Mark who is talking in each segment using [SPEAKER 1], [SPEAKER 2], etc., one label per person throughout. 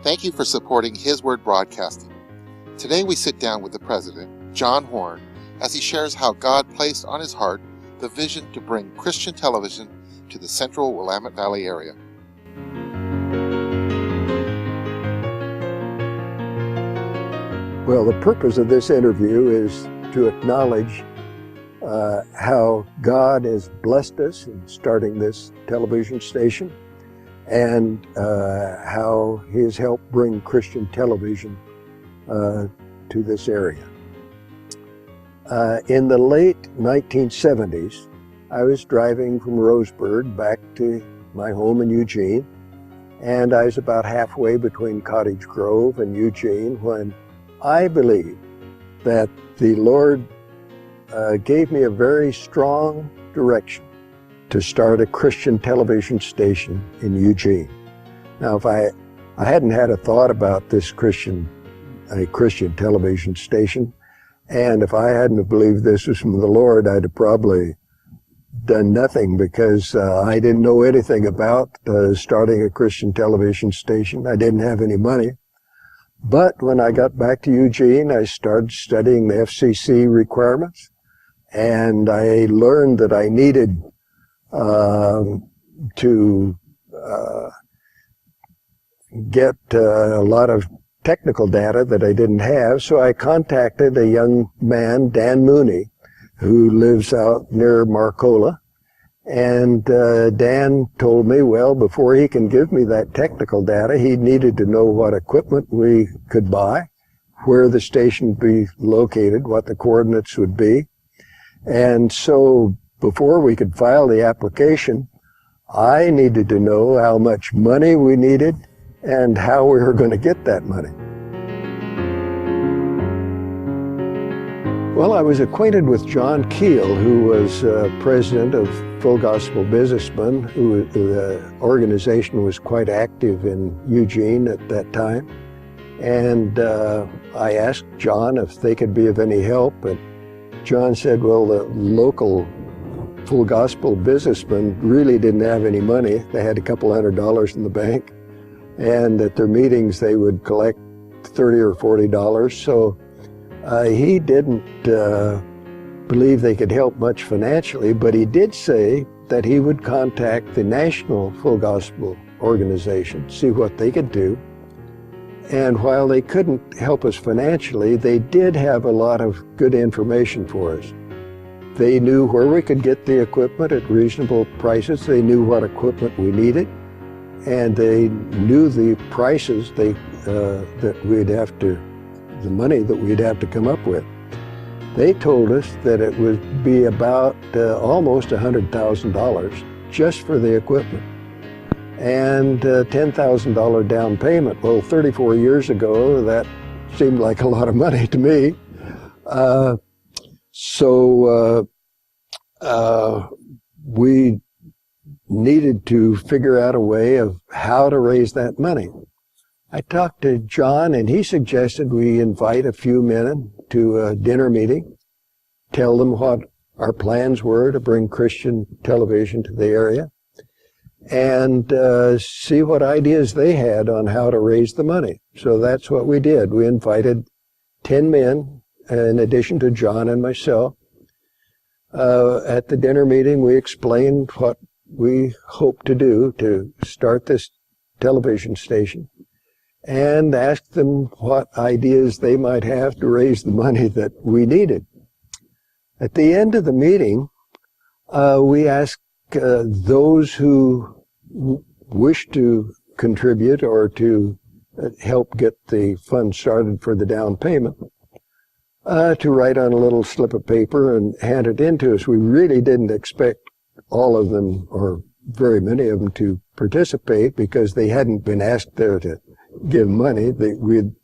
[SPEAKER 1] Thank you for supporting His Word Broadcasting. Today we sit down with the president, Jon Horn, as he shares how God placed on his heart the vision to bring Christian television to the central Willamette Valley area.
[SPEAKER 2] Well, the purpose of this interview is to acknowledge how God has blessed us in starting this television station and how He has helped bring Christian television to this area. In the late 1970s, I was driving from Roseburg back to my home in Eugene, and I was about halfway between Cottage Grove and Eugene when I believe that the Lord gave me a very strong direction to start a Christian television station in Eugene. Now, if I hadn't had a thought about this Christian television station, and if I hadn't have believed this was from the Lord, I'd have probably done nothing, because I didn't know anything about starting a Christian television station. I didn't have any money. But when I got back to Eugene, I started studying the FCC requirements, and I learned that I needed to get a lot of technical data that I didn't have, so I contacted a young man, Dan Mooney, who lives out near Marcola. And Dan told me, well, before he can give me that technical data, he needed to know what equipment we could buy, where the station would be located, what the coordinates would be. And so before we could file the application, I needed to know how much money we needed and how we were going to get that money. Well, I was acquainted with John Keel, who was president of Full Gospel Businessmen, who the organization was quite active in Eugene at that time. And I asked John if they could be of any help, and John said, well, the local Full Gospel Businessmen really didn't have any money. They had a couple $100 in the bank, and at their meetings they would collect $30 or $40. So he didn't believe they could help much financially, but he did say that he would contact the National Full Gospel Organization, see what they could do. And while they couldn't help us financially, they did have a lot of good information for us. They knew where we could get the equipment at reasonable prices. They knew what equipment we needed, and they knew the prices that we'd have to, the money that we'd have to come up with. They told us that it would be about almost $100,000 just for the equipment, and $10,000 down payment. Well, 34 years ago, that seemed like a lot of money to me. So we needed to figure out a way of how to raise that money. I talked to John, and he suggested we invite a few men to a dinner meeting, tell them what our plans were to bring Christian television to the area, and see what ideas they had on how to raise the money. So that's what we did. We invited 10 men, in addition to John and myself. At the dinner meeting, we explained what we hoped to do to start this television station, and asked them what ideas they might have to raise the money that we needed. At the end of the meeting, we asked those who wish to contribute or to help get the fund started for the down payment to write on a little slip of paper and hand it in to us. We really didn't expect all of them, or very many of them, to participate, because they hadn't been asked there to give money. We'd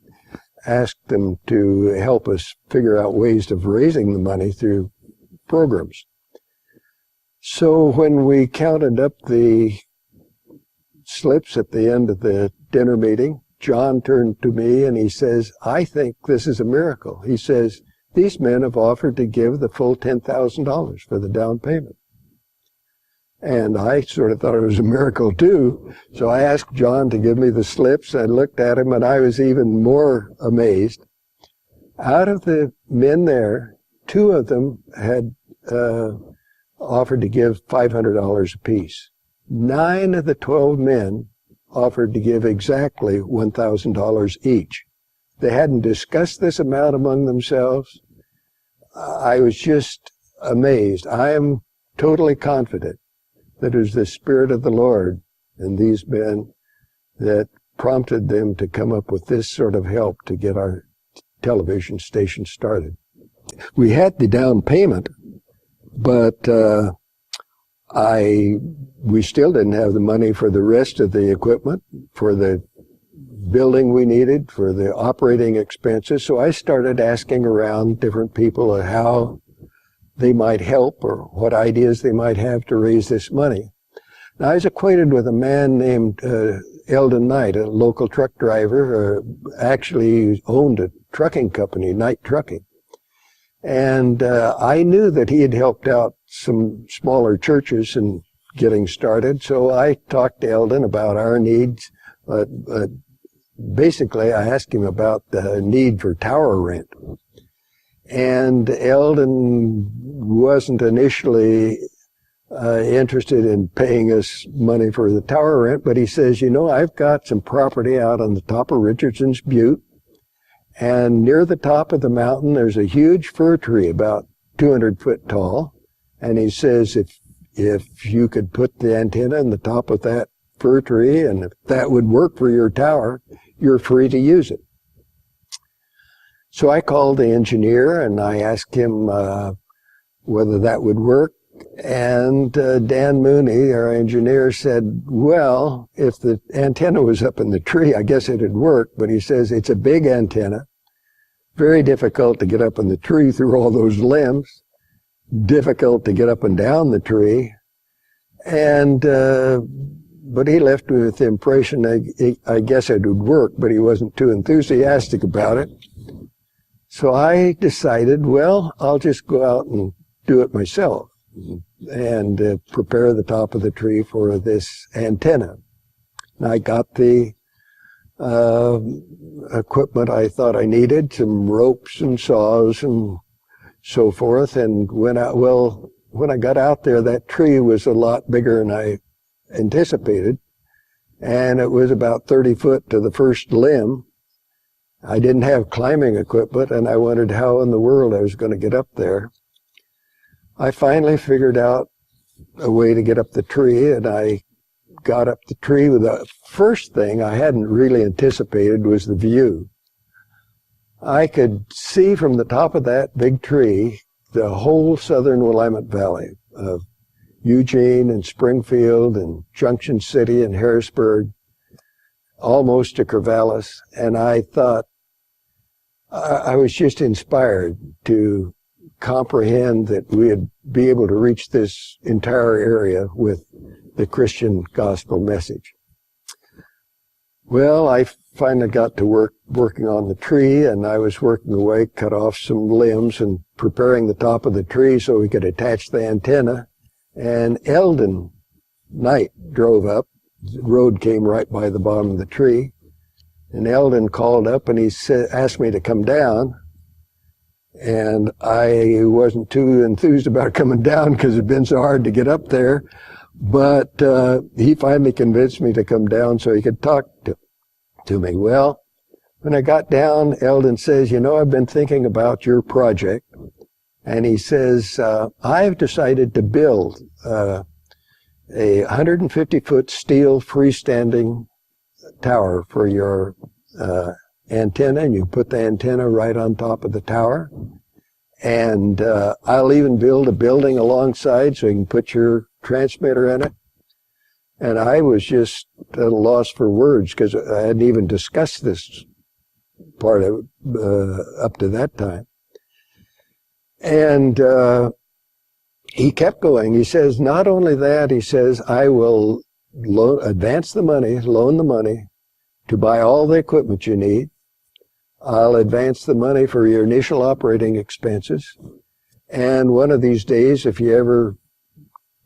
[SPEAKER 2] asked them to help us figure out ways of raising the money through programs. So when we counted up the slips at the end of the dinner meeting, John turned to me and he says, I think this is a miracle. He says, these men have offered to give the full $10,000 for the down payment. And I sort of thought it was a miracle too. So I asked John to give me the slips. I looked at him and I was even more amazed. Out of the men there, 2 of them had offered to give $500 apiece. 9 of the 12 men offered to give exactly $1,000 each. They hadn't discussed this amount among themselves. I was just amazed. I am totally confident that it was the Spirit of the Lord and these men that prompted them to come up with this sort of help to get our television station started. We had the down payment, but we still didn't have the money for the rest of the equipment, for the building we needed, for the operating expenses. So I started asking around different people how they might help or what ideas they might have to raise this money. Now, I was acquainted with a man named Eldon Knight, a local truck driver, actually owned a trucking company, Knight Trucking. And I knew that he had helped out some smaller churches in getting started, so I talked to Eldon about our needs. Basically, I asked him about the need for tower rent. And Eldon wasn't initially interested in paying us money for the tower rent, but he says, you know, I've got some property out on the top of Richardson's Butte, and near the top of the mountain there's a huge fir tree about 200 foot tall, and he says if you could put the antenna in the top of that fir tree, and if that would work for your tower, you're free to use it. So I called the engineer and I asked him whether that would work. And Dan Mooney, our engineer, said, well, if the antenna was up in the tree, I guess it'd work. But he says it's a big antenna, very difficult to get up in the tree through all those limbs, difficult to get up and down the tree. And but he left me with the impression I guess it would work, but he wasn't too enthusiastic about it. So I decided, well, I'll just go out and do it myself and prepare the top of the tree for this antenna. And I got the equipment I thought I needed, some ropes and saws and so forth, and went out. Well, when I got out there, that tree was a lot bigger than I anticipated, and it was about 30 foot to the first limb. I didn't have climbing equipment, and I wondered how in the world I was going to get up there. I finally figured out a way to get up the tree, and I got up the tree. The first thing I hadn't really anticipated was the view. I could see from the top of that big tree the whole southern Willamette Valley of Eugene and Springfield and Junction City and Harrisburg, almost to Corvallis. And I thought, I was just inspired to comprehend that we would be able to reach this entire area with the Christian gospel message. Well, I finally got to working on the tree, and I was working away, cut off some limbs and preparing the top of the tree so we could attach the antenna. And Eldon Knight drove up. The road came right by the bottom of the tree. And Eldon called up and he asked me to come down. And I wasn't too enthused about coming down because it'd been so hard to get up there. But he finally convinced me to come down so he could talk to me. Well, when I got down, Eldon says, you know, I've been thinking about your project. And he says, I've decided to build a 150-foot steel freestanding tower for your antenna, and you put the antenna right on top of the tower. And I'll even build a building alongside so you can put your transmitter in it. And I was just at a loss for words because I hadn't even discussed this part of it up to that time. And he kept going. He says, not only that, he says, I will advance the money, loan the money to buy all the equipment you need. I'll advance the money for your initial operating expenses. And one of these days, if you ever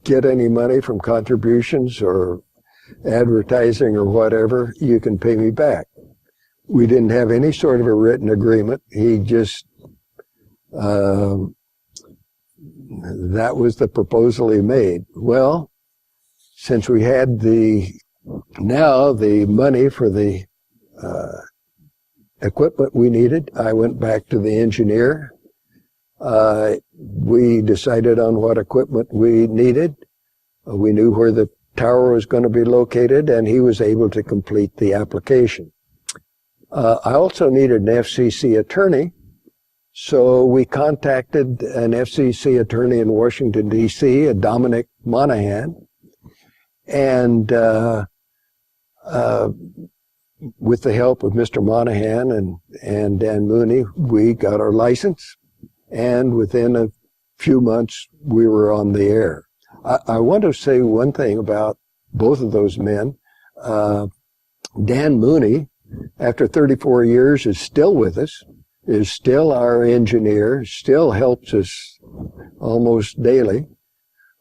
[SPEAKER 2] get any money from contributions or advertising or whatever, you can pay me back. We didn't have any sort of a written agreement. He just, that was the proposal he made. Well, since we had the money for the equipment we needed, I went back to the engineer. We decided on what equipment we needed. We knew where the tower was going to be located, and he was able to complete the application. I also needed an FCC attorney, so we contacted an FCC attorney in Washington, D.C., Dominic Monahan, and with the help of Mr. Monahan and Dan Mooney, we got our license, and within a few months, we were on the air. I want to say one thing about both of those men. Dan Mooney, after 34 years, is still with us, is still our engineer, still helps us almost daily.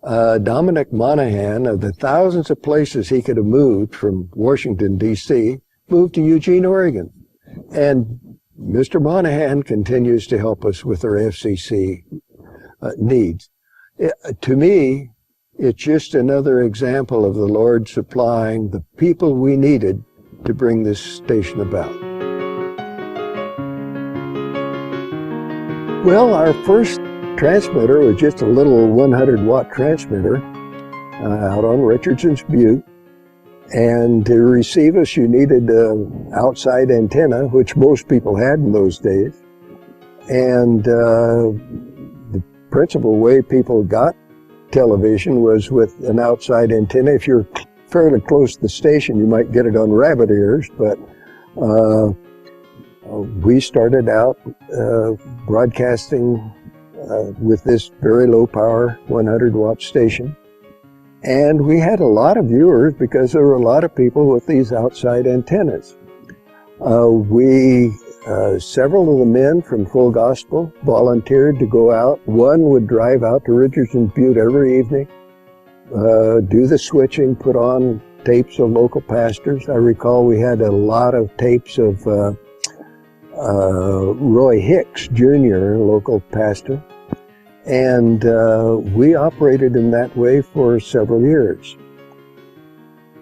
[SPEAKER 2] Dominic Monahan, of the thousands of places he could have moved from Washington, D.C., moved to Eugene, Oregon. And Mr. Monahan continues to help us with our FCC needs. To me, it's just another example of the Lord supplying the people we needed to bring this station about. Well, our first transmitter was just a little 100-watt transmitter out on Richardson's Butte. And to receive us, you needed an outside antenna, which most people had in those days. And the principal way people got television was with an outside antenna. If you're fairly close to the station, you might get it on rabbit ears, but we started out broadcasting with this very low power 100-watt station. And we had a lot of viewers because there were a lot of people with these outside antennas. Several of the men from Full Gospel volunteered to go out. One would drive out to Richardson Butte every evening, do the switching, put on tapes of local pastors. I recall we had a lot of tapes of Roy Hicks Jr., local pastor. And we operated in that way for several years.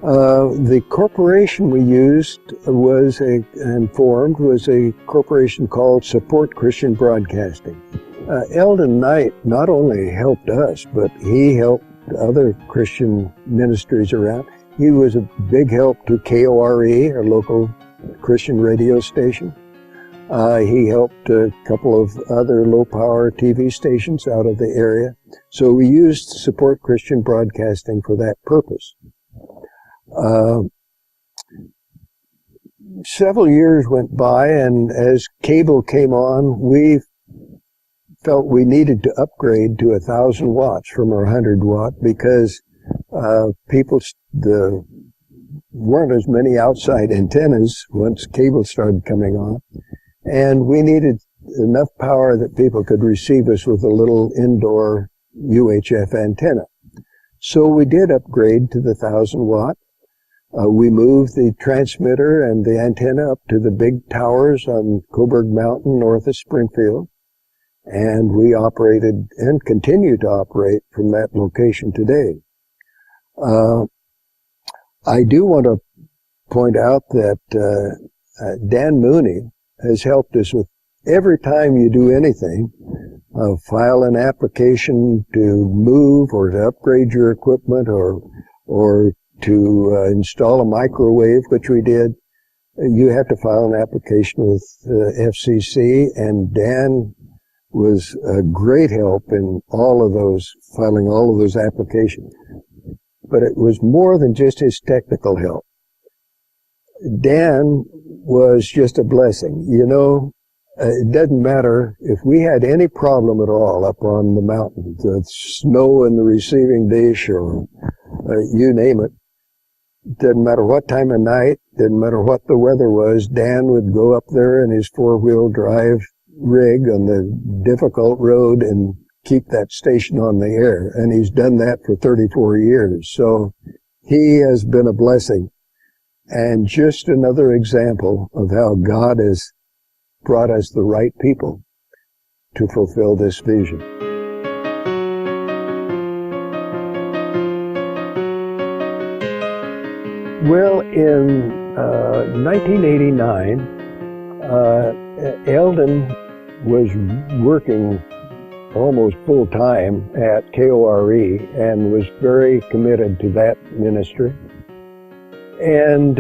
[SPEAKER 2] The corporation we used was a corporation called Support Christian Broadcasting. Eldon Knight not only helped us, but he helped other Christian ministries around. He was a big help to KORE, our local Christian radio station. He helped a couple of other low-power TV stations out of the area. So we used Support Christian Broadcasting for that purpose. Several years went by, and as cable came on, we felt we needed to upgrade to 1,000 watts from our 100-watt because there weren't as many outside antennas once cable started coming on. And we needed enough power that people could receive us with a little indoor UHF antenna. So we did upgrade to the 1,000-watt. We moved the transmitter and the antenna up to the big towers on Coburg Mountain north of Springfield. And we operated and continue to operate from that location today. I do want to point out that Dan Mooney has helped us with every time you do anything, file an application to move or to upgrade your equipment or to install a microwave, which we did. You have to file an application with FCC, and Dan was a great help in filing all of those applications. But it was more than just his technical help. Dan was just a blessing. You know, it doesn't matter if we had any problem at all up on the mountain, the snow in the receiving dish or you name it. Didn't matter what time of night, didn't matter what the weather was, Dan would go up there in his four-wheel drive rig on the difficult road and keep that station on the air, and he's done that for 34 years. So he has been a blessing, and just another example of how God has brought us the right people to fulfill this vision. Well, in 1989, Eldon was working almost full-time at KORE and was very committed to that ministry. And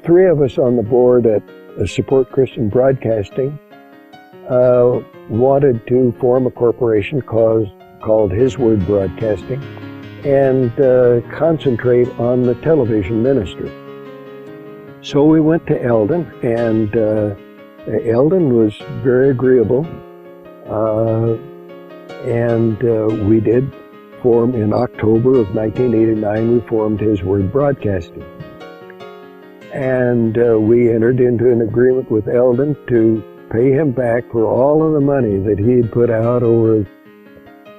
[SPEAKER 2] three of us on the board at Support Christian Broadcasting wanted to form a corporation called His Word Broadcasting and concentrate on the television ministry. So we went to Eldon, and Eldon was very agreeable, and we did form in October of 1989, we formed His Word Broadcasting. And we entered into an agreement with Eldon to pay him back for all of the money that he had put out over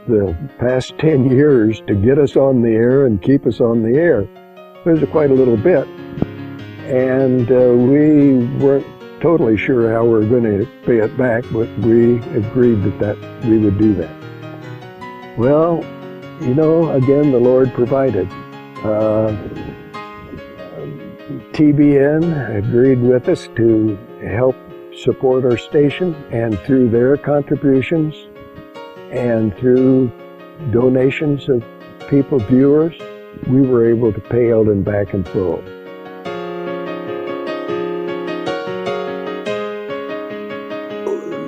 [SPEAKER 2] the past 10 years to get us on the air and keep us on the air. It was quite a little bit. And we weren't totally sure how we were going to pay it back, but we agreed that we would do that. Well, you know, again, the Lord provided. TBN agreed with us to help support our station, and through their contributions and through donations of people, viewers, we were able to pay Eldon back in full.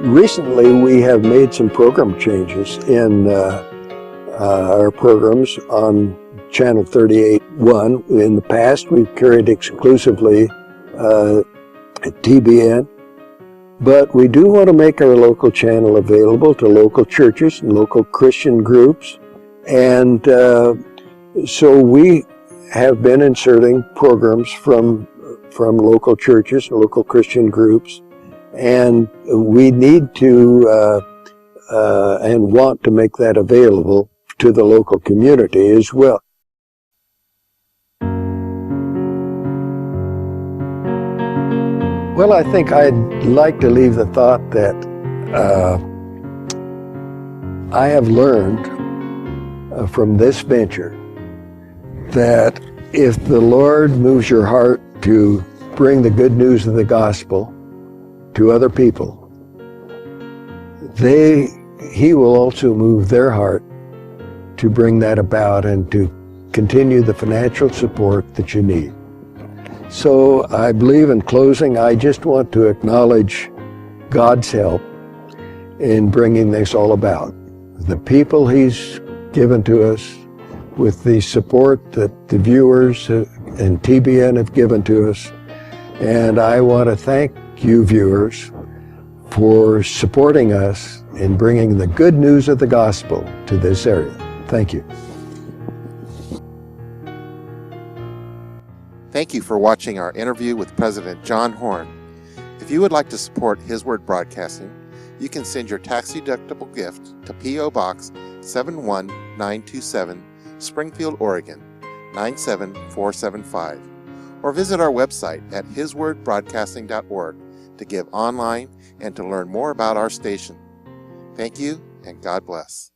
[SPEAKER 2] Recently, we have made some program changes in our programs on Channel 38.1. In the past, we've carried exclusively TBN, but we do want to make our local channel available to local churches and local Christian groups, and so we have been inserting programs from local churches, local Christian groups, and we need to and want to make that available to the local community as well. Well, I think I'd like to leave the thought that I have learned from this venture that if the Lord moves your heart to bring the good news of the gospel to other people, He will also move their heart to bring that about and to continue the financial support that you need. So I believe, in closing, I just want to acknowledge God's help in bringing this all about. The people He's given to us, with the support that the viewers and TBN have given to us. And I want to thank you, viewers, for supporting us in bringing the good news of the gospel to this area. Thank you.
[SPEAKER 1] Thank you for watching our interview with President Jon Horn. If you would like to support His Word Broadcasting, you can send your tax-deductible gift to P.O. Box 71927, Springfield, Oregon 97475, or visit our website at hiswordbroadcasting.org to give online and to learn more about our station. Thank you, and God bless.